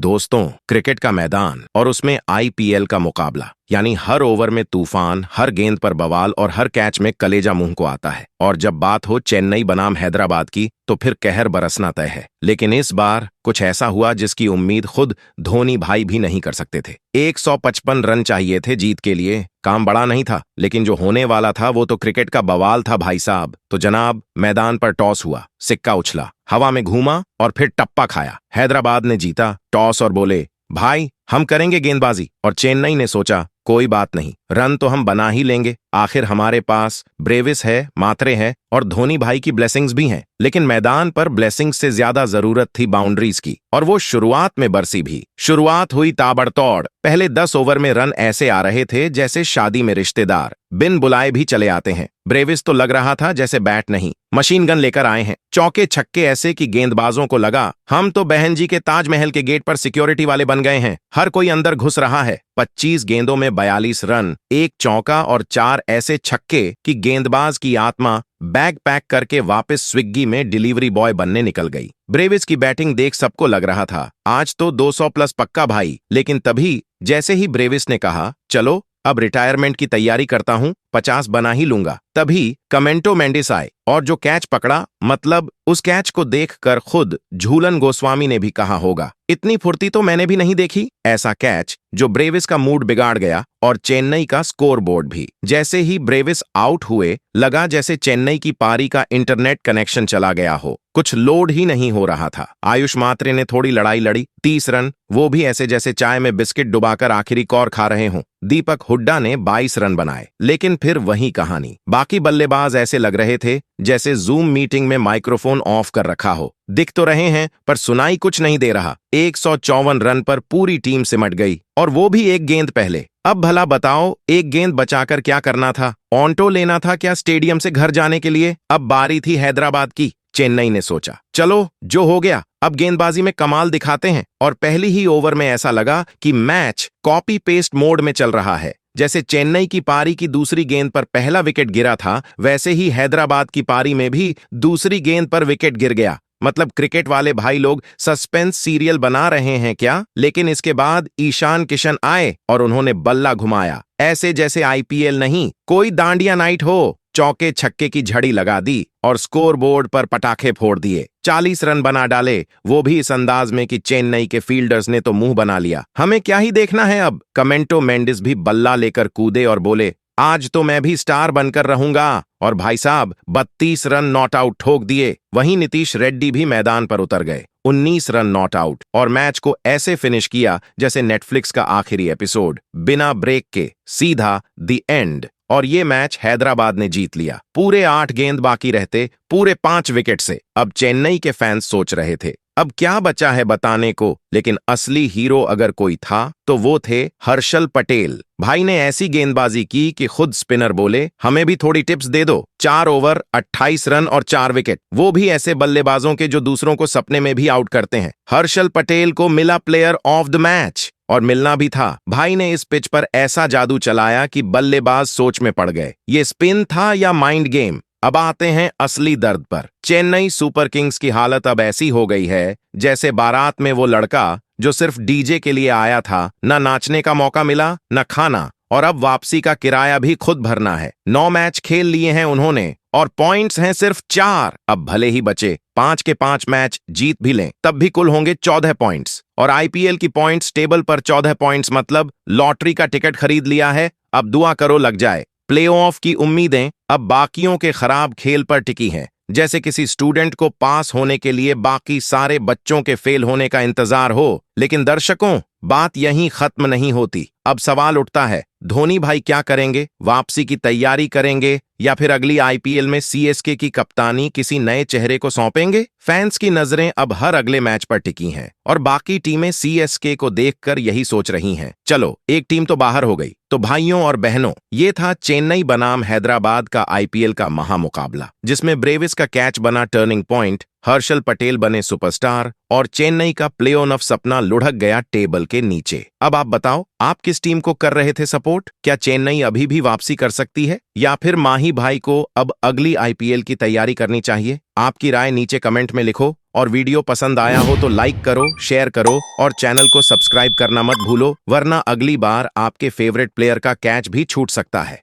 दोस्तों, क्रिकेट का मैदान और उसमें आईपीएल का मुकाबला, यानी हर ओवर में तूफान, हर गेंद पर बवाल और हर कैच में कलेजा मुंह को आता है। और जब बात हो चेन्नई बनाम हैदराबाद की तो फिर कहर बरसना तय है। लेकिन इस बार कुछ ऐसा हुआ जिसकी उम्मीद खुद धोनी भाई भी नहीं कर सकते थे। 155 रन चाहिए थे जीत के लिए। काम बड़ा नहीं था, लेकिन जो होने वाला था वो तो क्रिकेट का बवाल था भाई साहब। तो जनाब, मैदान पर टॉस हुआ, सिक्का उछला, हवा में घूमा और फिर टप्पा खाया। हैदराबाद ने जीता टॉस और बोले, भाई हम करेंगे गेंदबाजी। और चेन्नई ने सोचा, कोई बात नहीं, रन तो हम बना ही लेंगे, आखिर हमारे पास ब्रेविस है, मात्रे है और धोनी भाई की ब्लेसिंग्स भी हैं। लेकिन मैदान पर ब्लेसिंग्स से ज्यादा जरूरत थी बाउंड्रीज की, और वो शुरुआत में बरसी भी। शुरुआत हुई ताबड़तोड़। पहले 10 ओवर में रन ऐसे आ रहे थे जैसे शादी में रिश्तेदार बिन बुलाए भी चले आते हैं। ब्रेविस तो लग रहा था जैसे बैट नहीं, मशीन गन लेकर आए हैं। चौके छक्के ऐसे कि गेंदबाजों को लगा हम तो बहन जी के ताजमहल के गेट पर सिक्योरिटी वाले बन गए हैं। हर कोई अंदर घुस रहा है। 25 गेंदों में 42 रन, एक चौका और 4 ऐसे छक्के कि गेंदबाज की आत्मा बैग पैक करके वापस स्विग्गी में डिलीवरी बॉय बनने निकल गई। ब्रेविस की बैटिंग देख सबको लग रहा था आज तो 200 प्लस पक्का भाई। लेकिन तभी जैसे ही ब्रेविस ने कहा, चलो अब रिटायरमेंट की तैयारी करता हूं, 50 बना ही लूंगा, तभी कमेंटो मेंडिस आए और जो कैच पकड़ा, मतलब उस कैच को देखकर खुद झूलन गोस्वामी ने भी कहा होगा, इतनी फुर्ती तो मैंने भी नहीं देखी। ऐसा कैच जो ब्रेविस का मूड बिगाड़ गया और चेन्नई का स्कोरबोर्ड भी। जैसे ही ब्रेविस आउट हुए, लगा जैसे चेन्नई की पारी का इंटरनेट कनेक्शन चला गया हो, कुछ लोड ही नहीं हो रहा था। आयुष मात्रे ने थोड़ी लड़ाई लड़ी, 30 रन, वो भी ऐसे जैसे चाय में बिस्किट डुबाकर आखिरी कौर खा रहे हों। दीपक हुड्डा ने 22 रन बनाए, लेकिन फिर वही कहानी। बाकी बल्लेबाज ऐसे लग रहे थे जैसे जूम मीटिंग में माइक्रोफोन ऑफ कर रखा हो। दिख तो रहे हैं पर सुनाई कुछ नहीं दे रहा। 154 रन पर पूरी टीम सिमट गई, और वो भी एक गेंद पहले। अब भला बताओ, एक गेंद बचाकर क्या करना था? ऑन्टो लेना था क्या स्टेडियम से घर जाने के लिए? अब बारी थी हैदराबाद की। चेन्नई ने सोचा, चलो जो हो गया, अब गेंदबाजी में कमाल दिखाते हैं। और पहली ही ओवर में ऐसा लगा कि मैच कॉपी पेस्ट मोड में चल रहा है। जैसे चेन्नई की पारी की दूसरी गेंद पर पहला विकेट गिरा था, वैसे ही हैदराबाद की पारी में भी दूसरी गेंद पर विकेट गिर गया। मतलब क्रिकेट वाले भाई लोग सस्पेंस सीरियल बना रहे हैं क्या? लेकिन इसके बाद ईशान किशन आए और उन्होंने बल्ला घुमाया, ऐसे जैसे आईपीएल नहीं, कोई दांडिया नाइट हो। चौके छक्के की झड़ी लगा दी और स्कोरबोर्ड पर पटाखे फोड़ दिए। 40 रन बना डाले, वो भी इस अंदाज में कि चेन्नई के फील्डर्स ने तो मुंह बना लिया। हमें क्या ही देखना है अब। कमेंटो मेंडिस भी बल्ला लेकर कूदे और बोले, आज तो मैं भी स्टार बनकर रहूंगा। और भाई साहब 32 रन नॉट आउट ठोक दिए। वहीं नीतीश रेड्डी भी मैदान पर उतर गए, 19 रन नॉट आउट, और मैच को ऐसे फिनिश किया जैसे नेटफ्लिक्स का आखिरी एपिसोड, बिना ब्रेक के, सीधा द एंड। और ये मैच हैदराबाद ने जीत लिया। पूरे 8 गेंद बाकी रहते, पूरे 5 विकेट से। अब चेन्नई के फैंस सोच रहे थे, अब क्या बचा है बताने को? लेकिन असली हीरो अगर कोई था तो वो थे हर्षल पटेल। भाई ने ऐसी गेंदबाजी की कि खुद स्पिनर बोले, हमें भी थोड़ी टिप्स दे दो। 4 ओवर, 28 रन और 4 विकेट, वो भी ऐसे बल्लेबाजों के जो दूसरों को सपने में भी आउट करते हैं। हर्षल पटेल को मिला प्लेयर ऑफ द मैच, और मिलना भी था। भाई ने इस पिच पर ऐसा जादू चलाया कि बल्लेबाज सोच में पड़ गए, ये स्पिन था या माइंड गेम? अब आते हैं असली दर्द पर। चेन्नई सुपर किंग्स की हालत अब ऐसी हो गई है जैसे बारात में वो लड़का जो सिर्फ डीजे के लिए आया था, ना नाचने का मौका मिला ना खाना, और अब वापसी का किराया भी खुद भरना है। 9 मैच खेल लिए हैं उन्होंने और पॉइंट्स हैं सिर्फ 4। अब भले ही बचे 5 के 5 मैच जीत भी लें, तब भी कुल होंगे 14 पॉइंट्स। और आईपीएल की पॉइंट्स टेबल पर 14 पॉइंट्स, मतलब लॉटरी का टिकट खरीद लिया है। अब दुआ करो लग जाए। प्लेऑफ की उम्मीदें अब बाकियों के खराब खेल पर टिकी हैं। जैसे किसी स्टूडेंट को पास होने के लिए बाकी सारे बच्चों के फेल होने का इंतजार हो। लेकिन दर्शकों, बात यहीं खत्म नहीं होती। अब सवाल उठता है, धोनी भाई क्या करेंगे? वापसी की तैयारी करेंगे या फिर अगली आईपीएल में सीएसके की कप्तानी किसी नए चेहरे को सौंपेंगे? फैंस की नजरें अब हर अगले मैच पर टिकी हैं और बाकी टीमें सीएसके को देखकर यही सोच रही हैं, चलो एक टीम तो बाहर हो गई। तो भाइयों और बहनों, ये था चेन्नई बनाम हैदराबाद का आईपीएल का महामुकाबला, जिसमें ब्रेविस का कैच बना टर्निंग पॉइंट, हर्षल पटेल बने सुपरस्टार और चेन्नई का प्ले ऑन ऑफ सपना लुढ़क गया टेबल के नीचे। अब आप बताओ, आप किस टीम को कर रहे थे सपोर्ट? क्या चेन्नई अभी भी वापसी कर सकती है या फिर माही भाई को अब अगली आईपीएल की तैयारी करनी चाहिए? आपकी राय नीचे कमेंट में लिखो और वीडियो पसंद आया हो तो लाइक करो, शेयर करो और चैनल को सब्सक्राइब करना मत भूलो, वरना अगली बार आपके फेवरेट प्लेयर का कैच भी छूट सकता है।